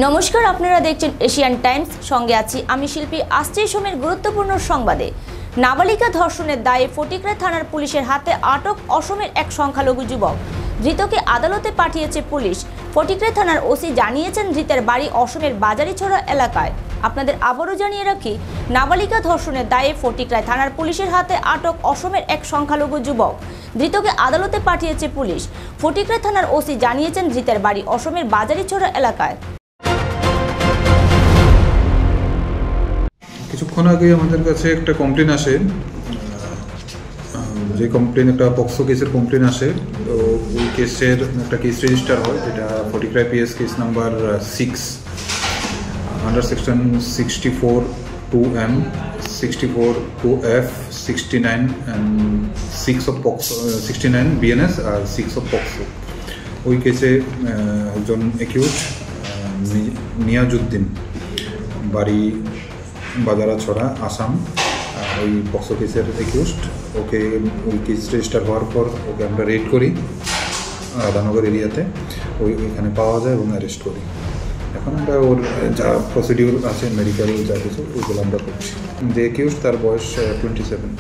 নমস্কার, আপনারা দেখছেন এশিয়ান টাইমস। সঙ্গে আছি আমি শিল্পী। আসছে সময়ের গুরুত্বপূর্ণ সংবাদে। নাবালিকা ধর্ষণের দায়ে ফটিকরা থানার পুলিশের হাতে আটক অসমের এক সংখ্যালঘু যুবক। ধৃতকে আদালতে পাঠিয়েছে পুলিশ। ফটিকরা থানার ওসি জানিয়েছেন, ধৃতের বাড়ি অসমের বাজারিছড়া এলাকায়। আপনাদের আবারও জানিয়ে রাখি, নাবালিকা ধর্ষণের দায়ে ফটিকরা থানার পুলিশের হাতে আটক অসমের এক সংখ্যালঘু যুবক। ধৃতকে আদালতে পাঠিয়েছে পুলিশ। ফটিকরা থানার ওসি জানিয়েছেন, ধৃতের বাড়ি অসমের বাজারিছড়া এলাকায়। কিছুক্ষণ আগে আমাদের কাছে একটা কমপ্লেন আসে, যে কমপ্লেন একটা পক্সো কেসের কমপ্লেন আসে। তো ওই কেসের একটা কেস রেজিস্টার হয়, যেটা Fatikroy PS case number 6 under section 64(2)(m), 64(2)(f), 69 and 6 of POCSO, 69 BNS আর 6 of পক্সো। ওই কেসে একজন অ্যাকিউজ নিয়াজউদ্দিন, বাড়ি বাজারাছড়া, আসাম, ওই পক্সো কেসের অ্যাকিউজড। ওকে ওই কেস রেজিস্টার হওয়ার পর ওকে আমরা রেড করি রাধানগর এরিয়াতে। ওইখানে পাওয়া যায় এবং অ্যারেস্ট করি। এখন আমরা ওর যা প্রসিডিউর আছে, মেডিকেল যা কিছু, ওইগুলো আমরা করছি। যে অ্যাকিউজড, তার বয়স 27।